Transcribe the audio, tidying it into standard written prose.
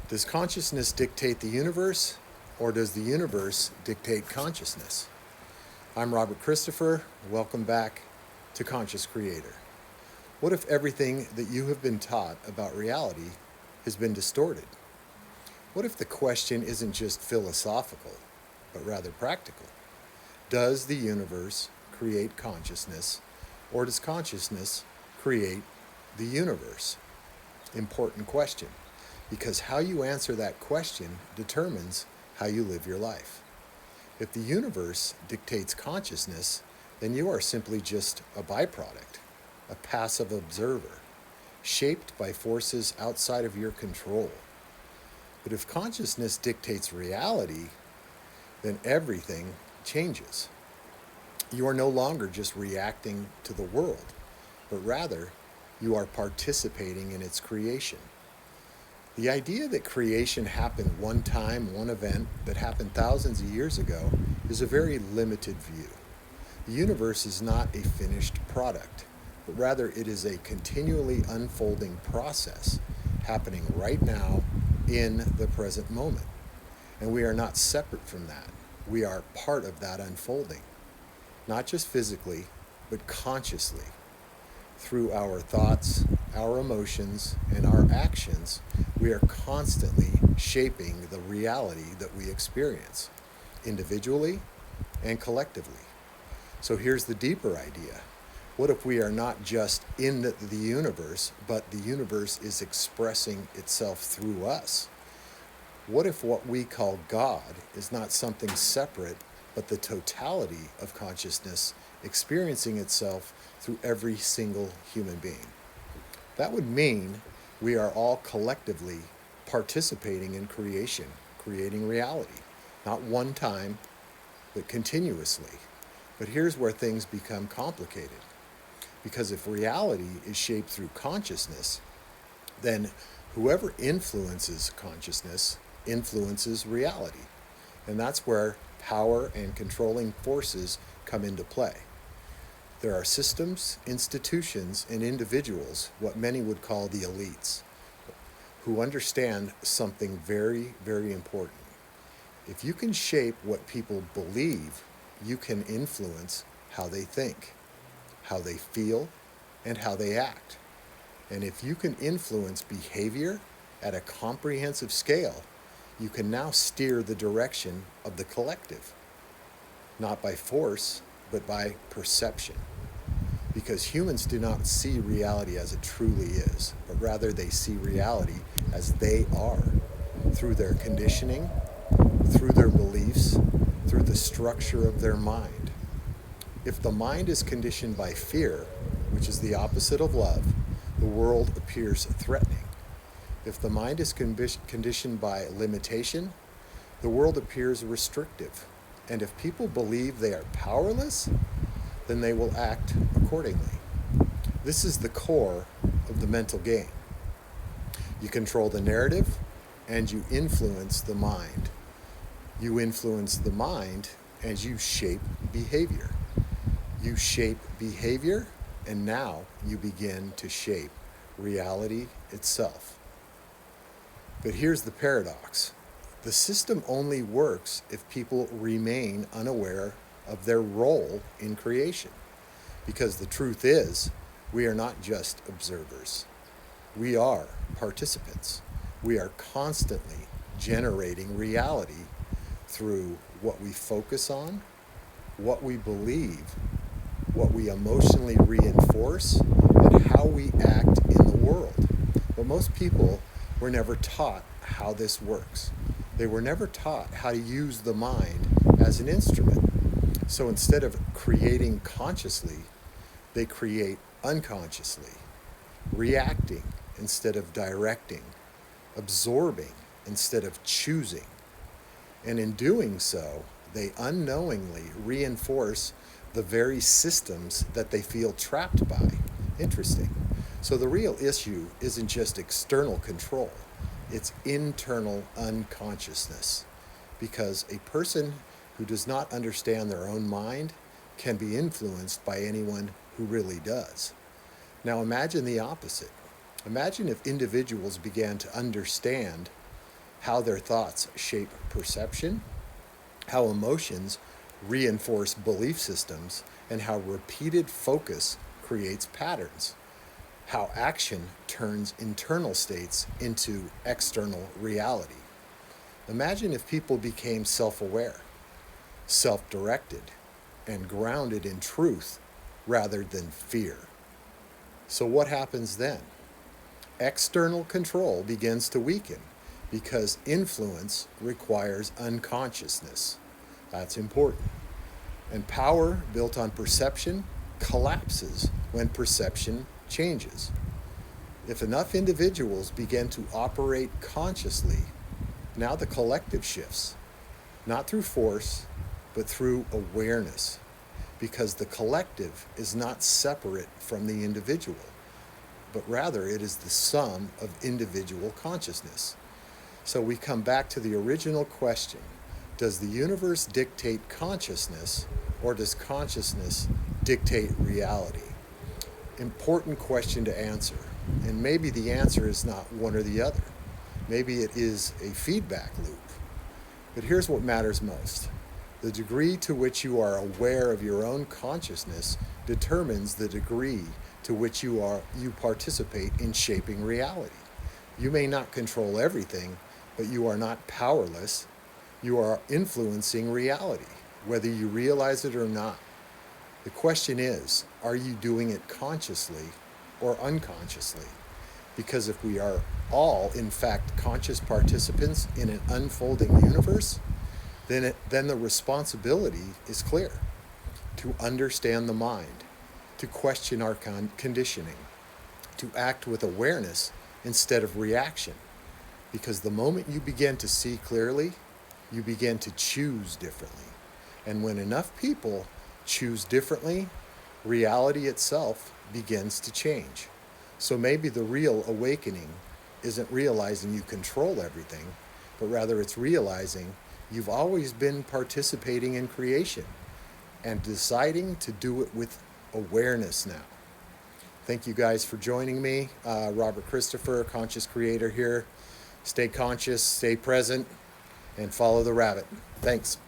Does consciousness dictate the universe, or does the universe dictate consciousness? I'm Robert Christopher. Welcome back to Conscious Creator. What if everything that you have been taught about reality has been distorted? What if the question isn't just philosophical, but rather practical? Does the universe create consciousness, or does consciousness create the universe? Important question, because how you answer that question determines how you live your life. If the universe dictates consciousness, then you are simply just a byproduct, a passive observer, shaped by forces outside of your control. But if consciousness dictates reality, then everything changes. You are no longer just reacting to the world, but rather you are participating in its creation. The idea that creation happened one time, one event that happened thousands of years ago is a very limited view. The universe is not a finished product, but rather it is a continually unfolding process happening right now in the present moment. And we are not separate from that. We are part of that unfolding, not just physically, but consciously. Through our thoughts, our emotions, and our actions, we are constantly shaping the reality that we experience, individually and collectively. So here's the deeper idea. What if we are not just in the universe, but the universe is expressing itself through us? What if what we call God is not something separate, but the totality of consciousness experiencing itself through every single human being? That would mean we are all collectively participating in creation, creating reality, not one time, but continuously. But here's where things become complicated. Because if reality is shaped through consciousness, then whoever influences consciousness influences reality. And that's where power and controlling forces come into play. There are systems, institutions, and individuals, what many would call the elites, who understand something very, very important. If you can shape what people believe, you can influence how they think, how they feel, and how they act. And if you can influence behavior at a comprehensive scale, you can now steer the direction of the collective, not by force, but by perception. Because humans do not see reality as it truly is, but rather they see reality as they are, through their conditioning, through their beliefs, through the structure of their mind. If the mind is conditioned by fear, which is the opposite of love, the world appears threatening. If the mind is conditioned by limitation, the world appears restrictive. And if people believe they are powerless, then they will act accordingly. This is the core of the mental game. You control the narrative and you influence the mind. You influence the mind as you shape behavior. You shape behavior, and now you begin to shape reality itself. But here's the paradox. The system only works if people remain unaware of their role in creation. Because the truth is, we are not just observers. We are participants. We are constantly generating reality through what we focus on, what we believe, what we emotionally reinforce, and how we act in the world. But most people were never taught how this works. They were never taught how to use the mind as an instrument. So instead of creating consciously, they create unconsciously, reacting instead of directing, absorbing instead of choosing. And in doing so, they unknowingly reinforce the very systems that they feel trapped by. Interesting. So the real issue isn't just external control, it's internal unconsciousness. Because a person who does not understand their own mind can be influenced by anyone who really does. Now imagine the opposite. Imagine if individuals began to understand how their thoughts shape perception, how emotions reinforce belief systems, and how repeated focus creates patterns, how action turns internal states into external reality. Imagine if people became self-aware, self-directed, and grounded in truth rather than fear. So what happens then? External control begins to weaken because influence requires unconsciousness. That's important. And power built on perception collapses when perception changes. If enough individuals begin to operate consciously, now the collective shifts, not through force, but through awareness, because the collective is not separate from the individual, but rather it is the sum of individual consciousness. So we come back to the original question: does the universe dictate consciousness, or does consciousness dictate reality? Important question to answer. And maybe the answer is not one or the other. Maybe it is a feedback loop. But here's what matters most. The degree to which you are aware of your own consciousness determines the degree to which you participate in shaping reality. You may not control everything, but you are not powerless. You are influencing reality, whether you realize it or not. The question is, are you doing it consciously or unconsciously? Because if we are all, in fact, conscious participants in an unfolding universe, then the responsibility is clear: to understand the mind, to question our conditioning, to act with awareness instead of reaction. Because the moment you begin to see clearly, you begin to choose differently. And when enough people choose differently, reality itself begins to change. So maybe the real awakening isn't realizing you control everything, but rather it's realizing you've always been participating in creation and deciding to do it with awareness now. Thank you guys for joining me. Robert Christopher, Conscious Creator here. Stay conscious, stay present, and follow the rabbit. Thanks.